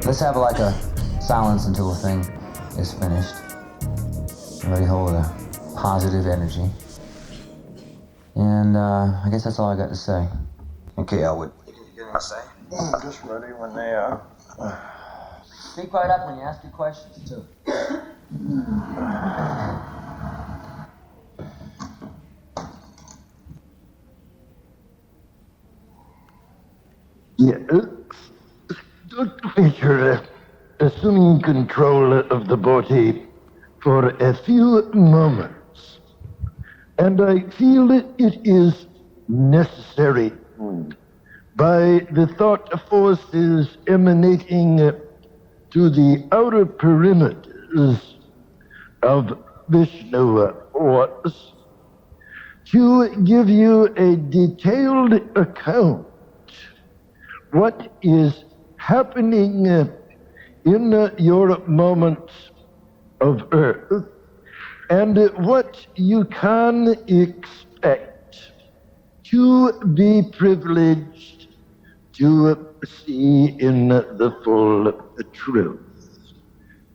Let's have like a silence until the thing is finished. Everybody hold a positive energy. And I guess that's all I got to say. Okay, Elwood. You gonna say? I'm just ready when they are. Speak right up when you ask your questions, too. Yes. Dr. Fisher, assuming control of the body for a few moments, and I feel it is necessary by the thought forces emanating to the outer perimeters of Vishnu Force to give you a detailed account what is happening in your moments of Earth and what you can expect to be privileged to see in the full truth.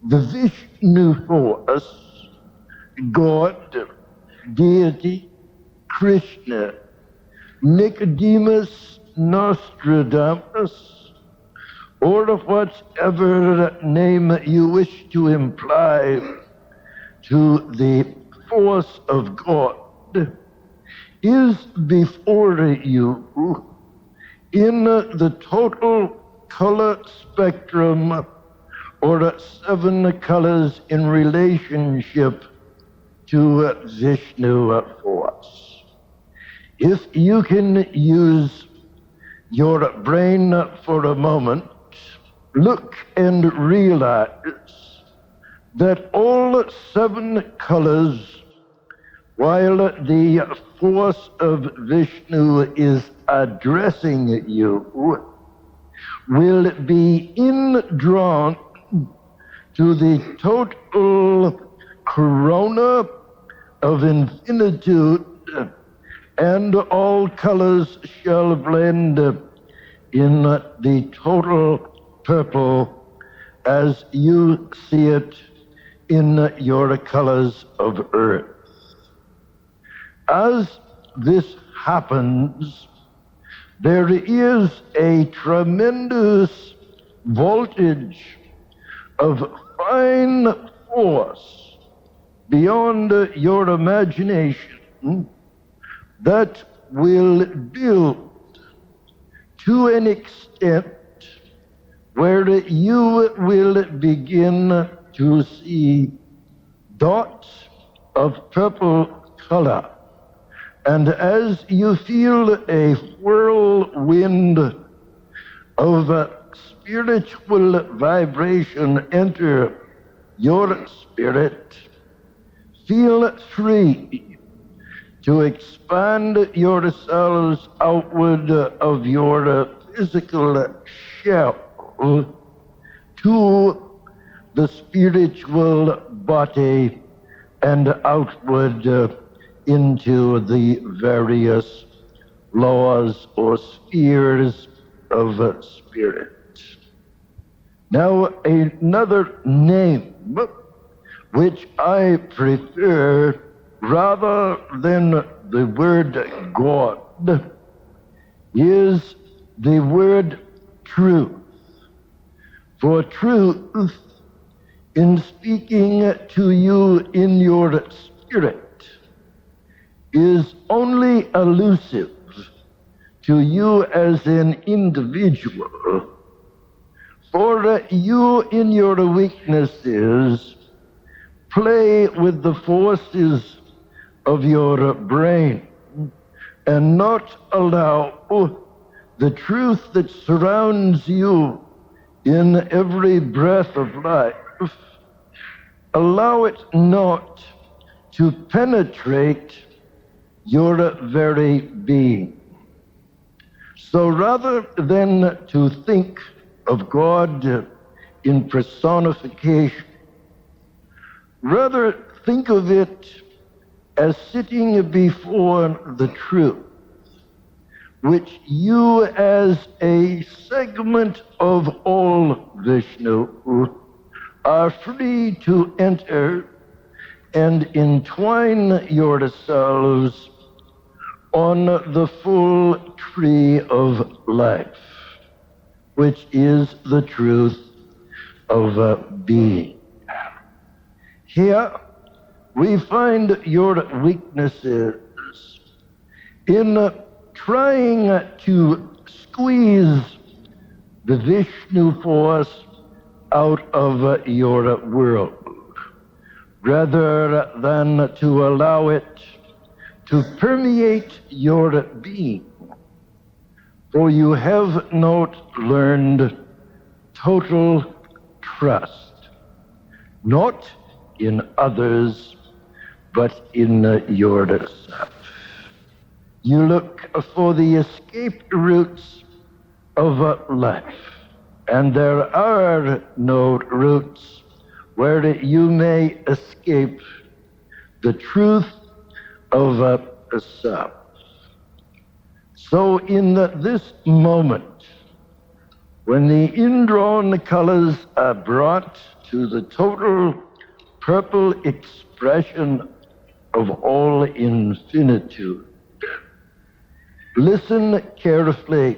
The Vishnu Force, God, deity, Krishna, Nicodemus, Nostradamus, or whatever name you wish to imply to the force of God, is before you in the total color spectrum, or 7 colors in relationship to Vishnu Force. If you can use your brain for a moment, look and realize that all 7 colors, while the force of Vishnu is addressing you, will be indrawn to the total corona of infinitude, and all colors shall blend in the total purple as you see it in your colors of Earth. As this happens, there is a tremendous voltage of fine force beyond your imagination that will build to an extent where you will begin to see dots of purple color. And as you feel a whirlwind of spiritual vibration enter your spirit, feel free to expand yourselves outward of your physical shell to the spiritual body and outward into the various laws or spheres of spirit. Now, another name which I prefer rather than the word God is the word truth. For truth, in speaking to you in your spirit, is only elusive to you as an individual. For you in your weaknesses play with the forces of your brain and not allow the truth that surrounds you in every breath of life, allow it not to penetrate your very being. So rather than to think of God in personification, rather think of it as sitting before the truth, which you as a segment of all Vishnu are free to enter and entwine yourselves on the full tree of life, which is the truth of being. Here we find your weaknesses in trying to squeeze the Vishnu Force out of your world, rather than to allow it to permeate your being. For you have not learned total trust, not in others, but in yourself. You look for the escape routes of life, and there are no routes where you may escape the truth of self. So in this moment, when the indrawn colors are brought to the total purple expression of all infinitude, listen carefully.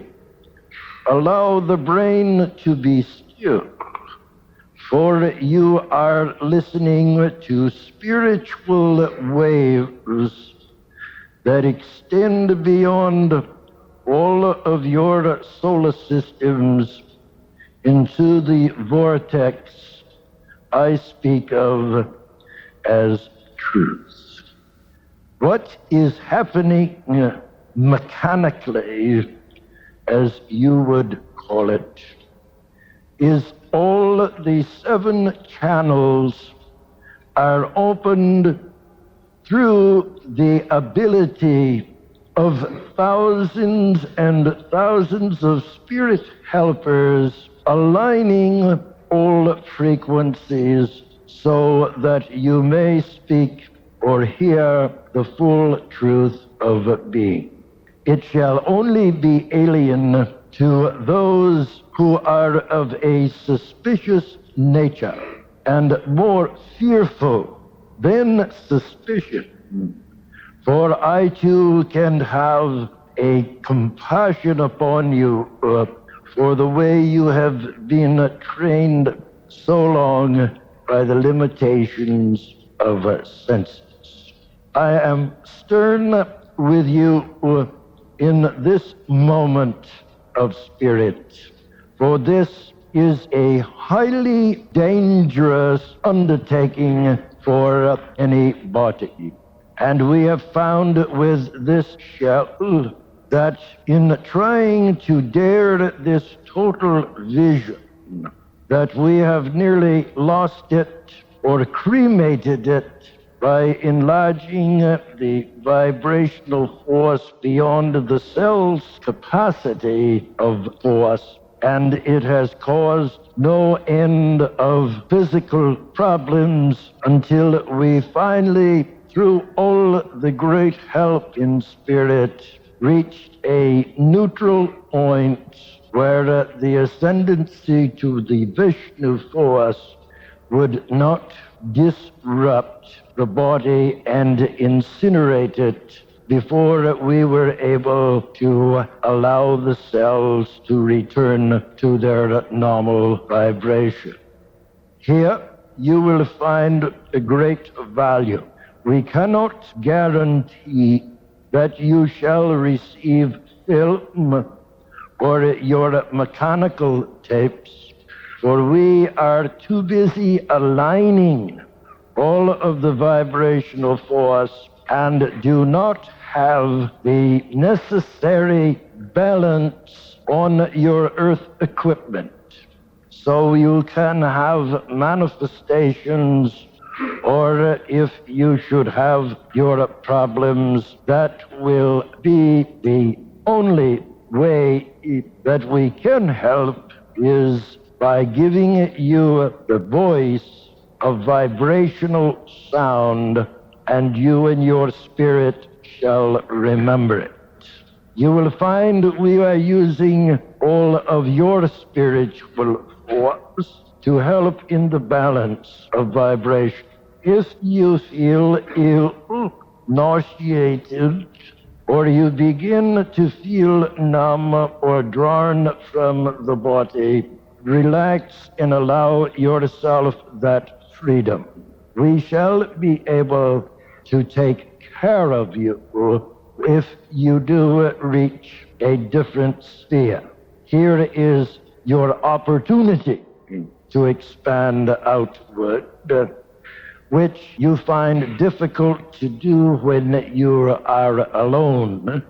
Allow the brain to be still, for you are listening to spiritual waves that extend beyond all of your solar systems into the vortex I speak of as truth. What is happening mechanically, as you would call it, is all the 7 channels are opened through the ability of thousands and thousands of spirit helpers aligning all frequencies so that you may speak or hear the full truth of being. It shall only be alien to those who are of a suspicious nature and more fearful than suspicion. For I too can have a compassion upon you for the way you have been trained so long by the limitations of senses. I am stern with you in this moment of spirit, for this is a highly dangerous undertaking for anybody. And we have found with this shell that in trying to dare this total vision, that we have nearly lost it or cremated it by enlarging the vibrational force beyond the cell's capacity of force, and it has caused no end of physical problems until we finally, through all the great help in spirit, reached a neutral point where the ascendancy to the Vishnu Force would not disrupt the body and incinerate it before we were able to allow the cells to return to their normal vibration. Here you will find a great value. We cannot guarantee that you shall receive film or your mechanical tapes, for we are too busy aligning all of the vibrational force and do not have the necessary balance on your earth equipment. So you can have manifestations, or if you should have your problems, that will be the only way that we can help is by giving you the voice of vibrational sound, and you and your spirit shall remember it. You will find we are using all of your spiritual force to help in the balance of vibration. If you feel ill, nauseated, or you begin to feel numb or drawn from the body, relax and allow yourself that freedom. We shall be able to take care of you if you do reach a different sphere. Here is your opportunity to expand outward, which you find difficult to do when you are alone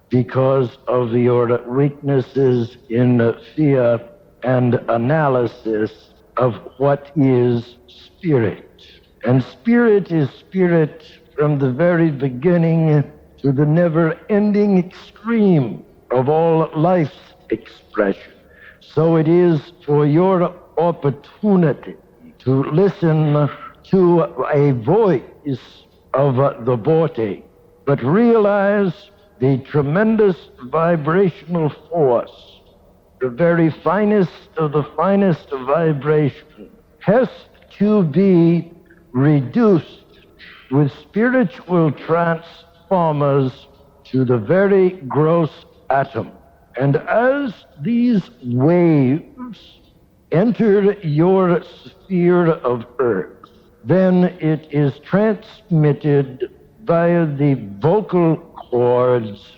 because of your weaknesses in fear and analysis of what is spirit. And spirit is spirit from the very beginning to the never-ending extreme of all life's expression. So it is for your opportunity to listen to a voice of the body, but realize the tremendous vibrational force, the very finest of the finest vibration, has to be reduced with spiritual transformers to the very gross atom. And as these waves enter your sphere of earth, then it is transmitted via the vocal cords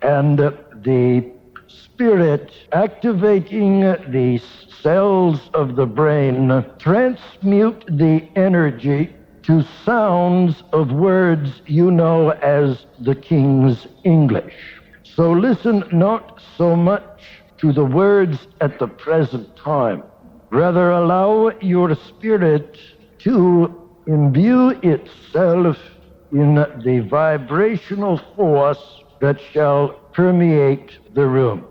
and the spirit activating the cells of the brain transmute the energy to sounds of words you know as the King's English. So listen not so much to the words at the present time. Rather allow your spirit to imbue itself in the vibrational force that shall permeate the room.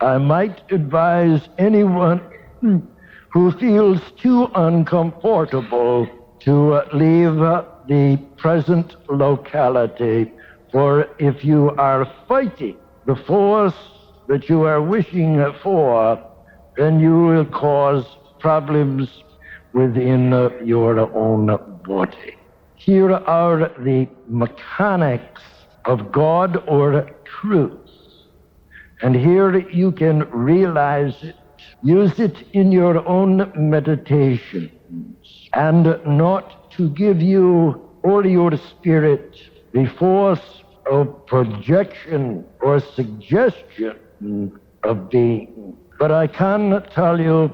I might advise anyone who feels too uncomfortable to leave the present locality, for if you are fighting the force that you are wishing for, then you will cause problems within your own body. Here are the mechanics of God or truth. And here you can realize it, use it in your own meditations, and not to give you or your spirit the force of projection or suggestion of being. But I can tell you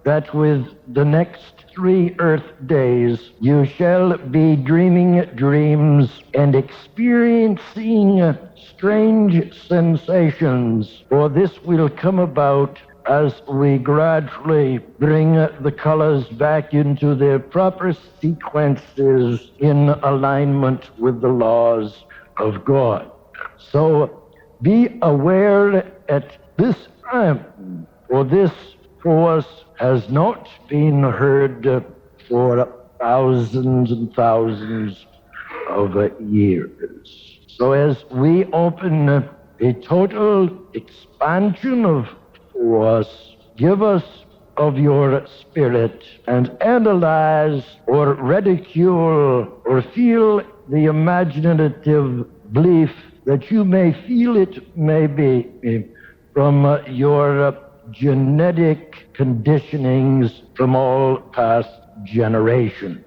that with the next 3 Earth days, you shall be dreaming dreams and experiencing strange sensations, for this will come about as we gradually bring the colors back into their proper sequences in alignment with the laws of God. So be aware at this time, for this force has not been heard for thousands and thousands of years. So as we open a total expansion of force, give us of your spirit and analyze or ridicule or feel the imaginative belief that you may feel it may be from your genetic conditionings from all past generations.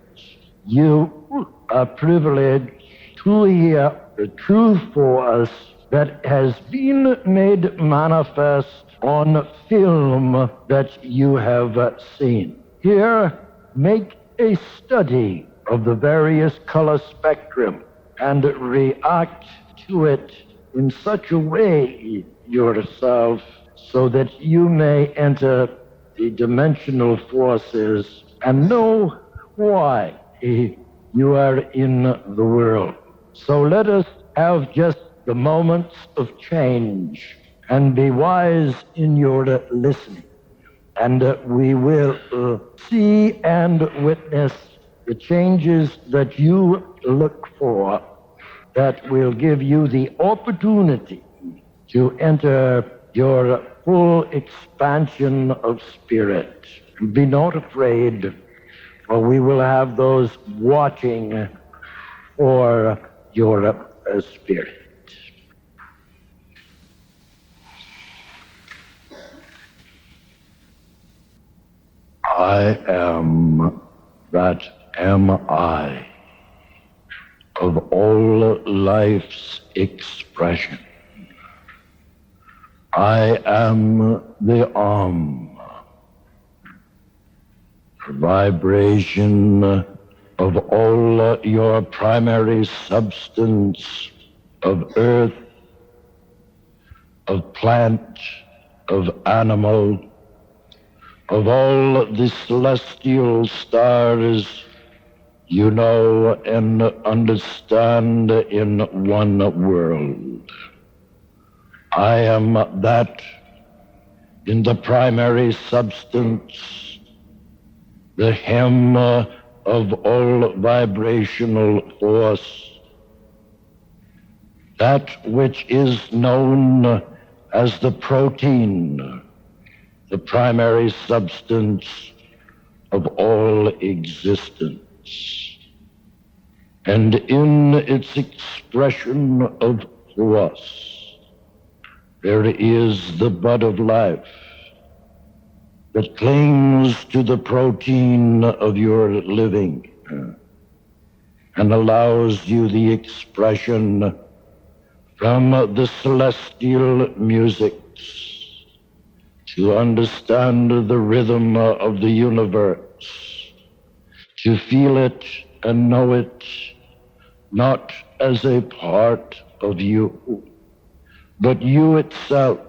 You are privileged to hear the true force that has been made manifest on film that you have seen. Here, make a study of the various color spectrum and react to it in such a way yourself so that you may enter the dimensional forces and know why you are in the world. So let us have just the moments of change and be wise in your listening. And we will see and witness the changes that you look for that will give you the opportunity to enter your full expansion of spirit. Be not afraid, for we will have those watching for your spirit. I am that am I of all life's expression. I am the vibration of all your primary substance of earth, of plant, of animal, of all the celestial stars you know and understand in one world. I am that in the primary substance, the hem of all vibrational force, that which is known as the protein, the primary substance of all existence. And in its expression of force, there is the bud of life that clings to the protein of your living and allows you the expression from the celestial musics to understand the rhythm of the universe, to feel it and know it not as a part of you, but you itself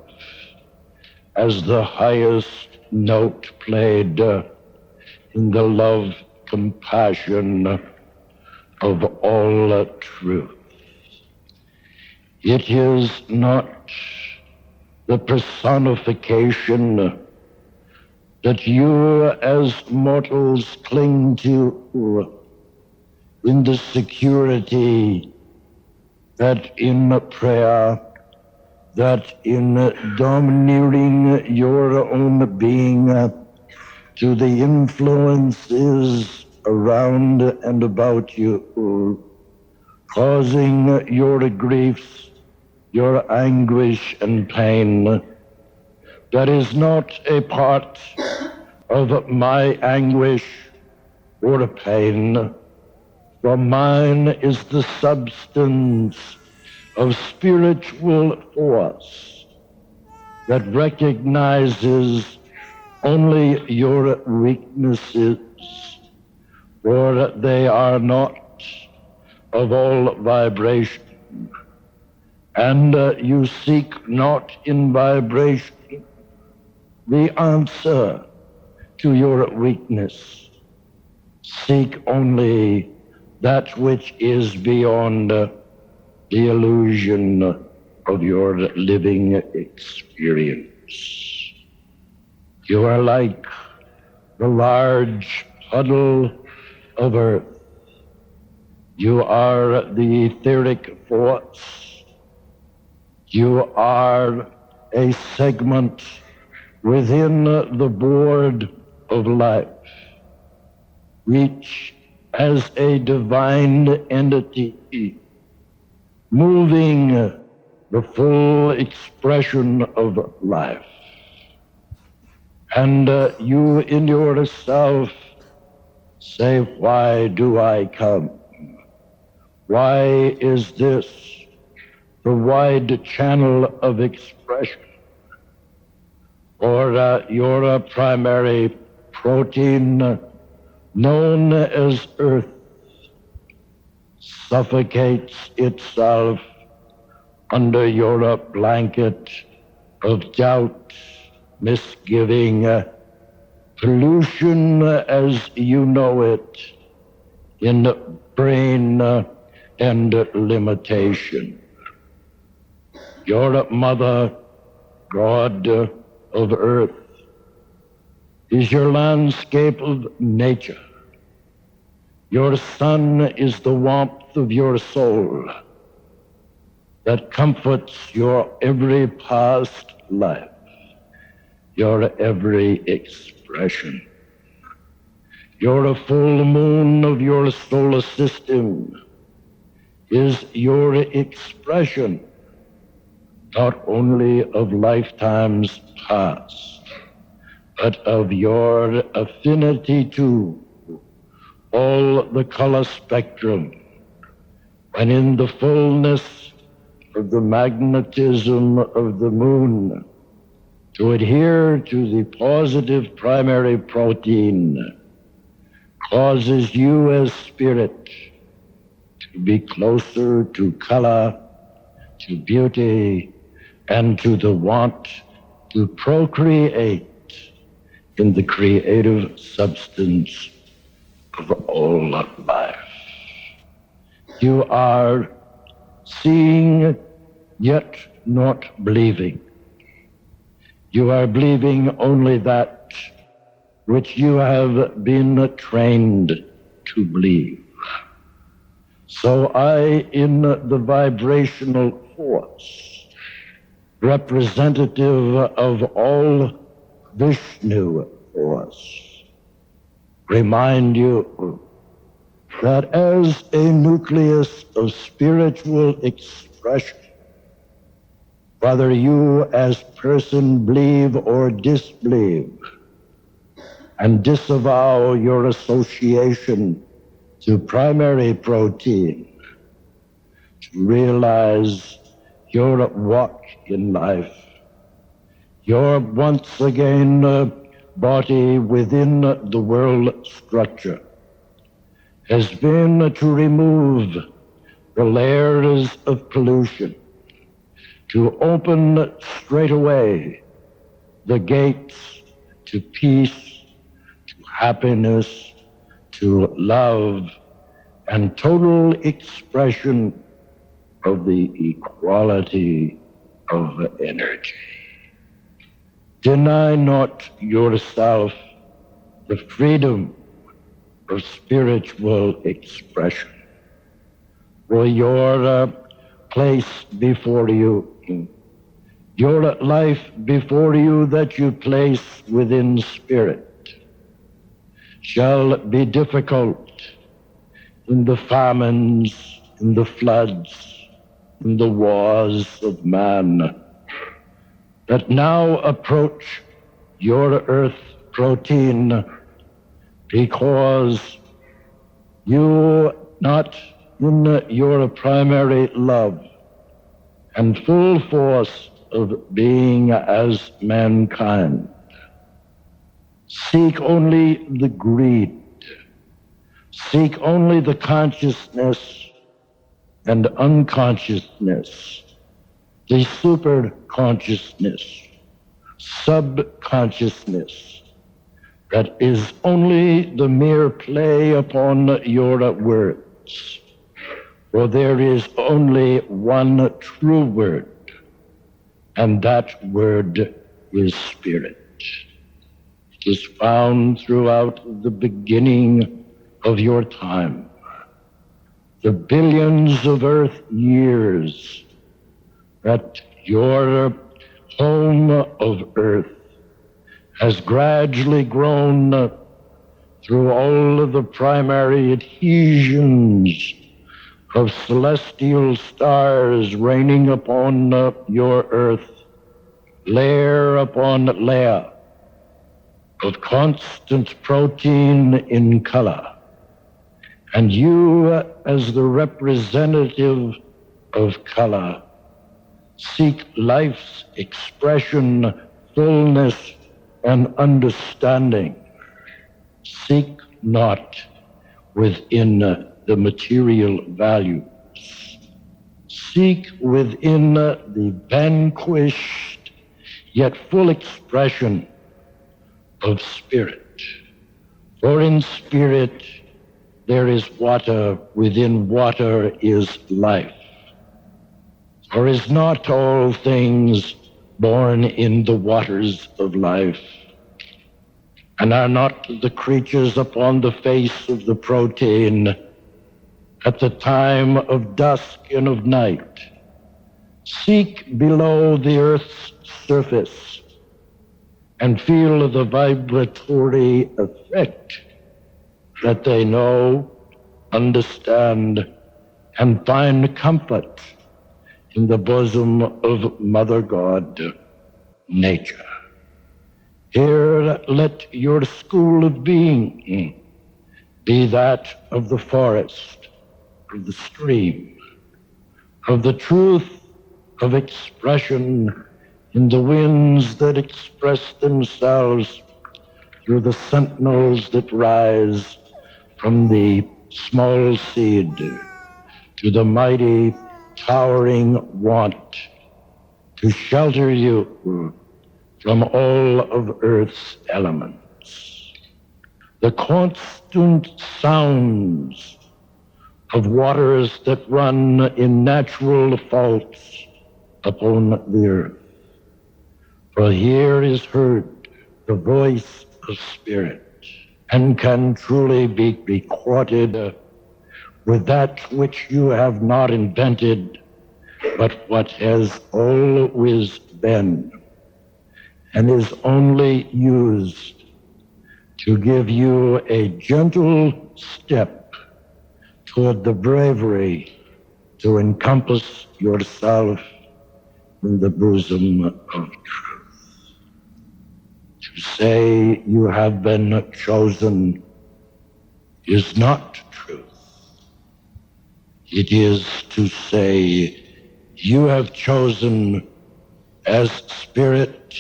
as the highest note played in the love compassion of all truth. It is not the personification that you as mortals cling to in the security that in prayer, that in domineering your own being to the influences around and about you, causing your griefs, your anguish and pain. That is not a part of my anguish or pain, for mine is the substance of spiritual force that recognizes only your weaknesses, for they are not of all vibration. And you seek not in vibration the answer to your weakness. Seek only that which is beyond the illusion of your living experience. You are like the large puddle of earth. You are the etheric force. You are a segment within the board of life, which as a divine entity, moving the full expression of life. And you in yourself say, why do I come? Why is this the wide channel of expression? Or your primary protein, known as earth, suffocates itself under your blanket of doubt, misgiving, pollution as you know it, in brain and limitation. Your mother, God of earth, is your landscape of nature. Your sun is the warmth of your soul. that comforts your every past life, your every expression. You're a full moon of your solar system is your expression, not only of lifetimes past, but of your affinity to all the color spectrum, when in the fullness of the magnetism of the moon, to adhere to the positive primary protein causes you as spirit to be closer to color, to beauty, and to the want to procreate in the creative substance of all life. You are seeing yet not believing. You are believing only that which you have been trained to believe. So I, in the vibrational force, representative of all Vishnu Force, remind you that as a nucleus of spiritual expression, whether you as person believe or disbelieve, and disavow your association to primary protein, to realize your walk in life, your once again body within the world structure, has been to remove the layers of pollution, to open straight away the gates to peace, to happiness, to love, and total expression of the equality of energy. Deny not yourself the freedom of spiritual expression, for your place before you, your life before you that you place within spirit, shall be difficult in the famines, in the floods, in the wars of man that now approach your earth protein, because you, not in your primary love and full force of being as mankind, seek only the greed, seek only the consciousness and unconsciousness, the super consciousness, subconsciousness, that is only the mere play upon your words. For there is only one true word, and that word is spirit. It is found throughout the beginning of your time, the billions of earth years that your home of earth has gradually grown through all of the primary adhesions of celestial stars raining upon your earth, layer upon layer of constant protein in color. And you, as the representative of color, seek life's expression, fullness, and understanding. Seek not within the material values. Seek within the vanquished yet full expression of spirit. For in spirit there is water, within water is life. For is not all things born in the waters of life? And are not the creatures upon the face of the protein at the time of dusk and of night seek below the earth's surface and feel the vibratory effect that they know, understand, and find comfort in the bosom of Mother God, Nature. Here let your school of being be that of the forest, of the stream, of the truth of expression in the winds that express themselves through the sentinels that rise from the small seed to the mighty towering want to shelter you from all of Earth's elements. The constant sounds of waters that run in natural faults upon the earth. For here is heard the voice of spirit, and can truly be recorded with that which you have not invented, but what has always been, and is only used to give you a gentle step toward the bravery to encompass yourself in the bosom of truth. To say you have been chosen is not truth. It is to say you have chosen as spirit,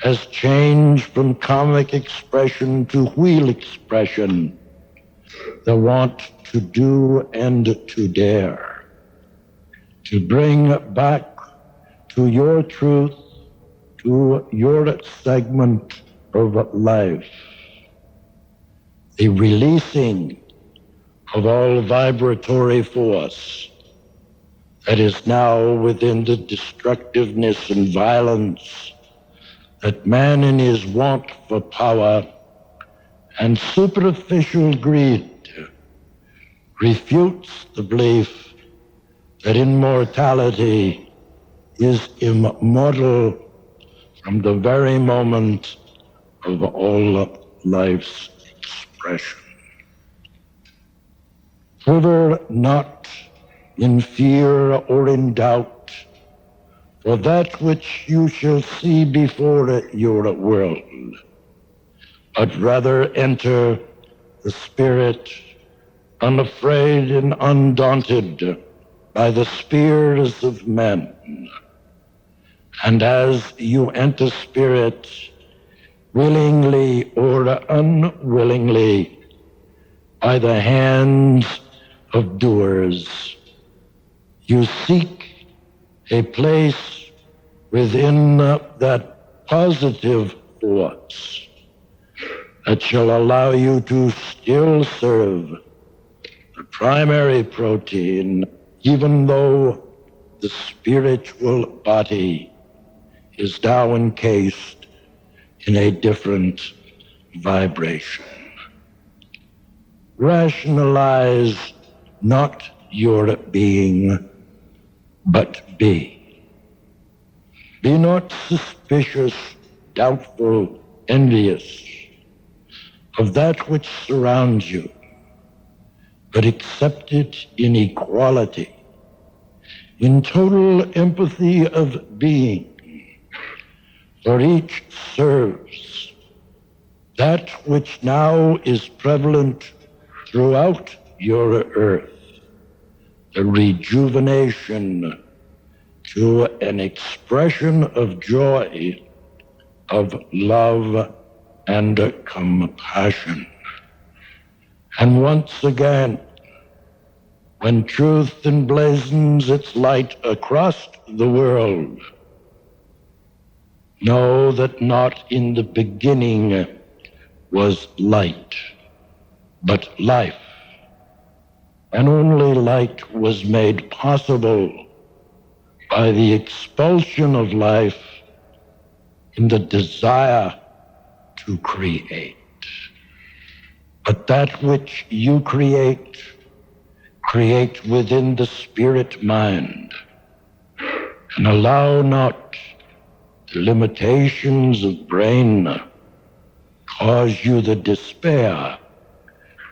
as change from comic expression to wheel expression, the want to do and to dare, to bring back to your truth, to your segment of life, the releasing of all vibratory force that is now within the destructiveness and violence that man in his want for power and superficial greed refutes the belief that immortality is immortal from the very moment of all life's expression. Quiver not in fear or in doubt for that which you shall see before your world, but rather enter the spirit unafraid and undaunted by the spears of men. And as you enter spirit, willingly or unwillingly, by the hands of doers, you seek a place within that positive force that shall allow you to still serve the primary protein, even though the spiritual body is now encased in a different vibration. Rationalize not your being, but be. Be not suspicious, doubtful, envious of that which surrounds you, but accept it in equality, in total empathy of being, for each serves that which now is prevalent throughout your earth, the rejuvenation to an expression of joy, of love and compassion. And once again, when truth emblazons its light across the world, know that not in the beginning was light, but life. And only light was made possible by the expulsion of life in the desire to create. But that which you create within the spirit mind, and allow not the limitations of brain cause you the despair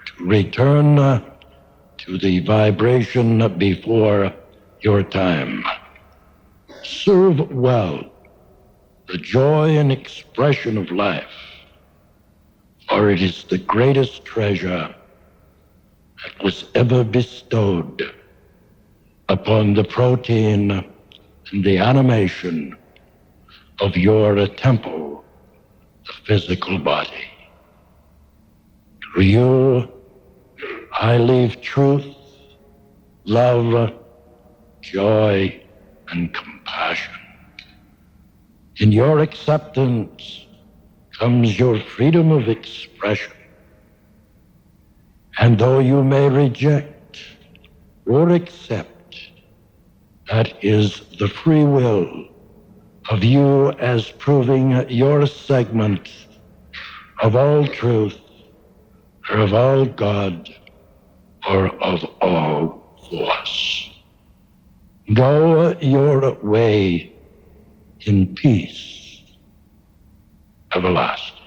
to return to the vibration before your time. Serve well the joy and expression of life, for it is the greatest treasure that was ever bestowed upon the protein and the animation of your temple, the physical body. To you, I leave truth, love, joy, and compassion. In your acceptance comes your freedom of expression. And though you may reject or accept, that is the free will of you as proving your segment of all truth, or of all God, or of all force. Go your way in peace everlasting.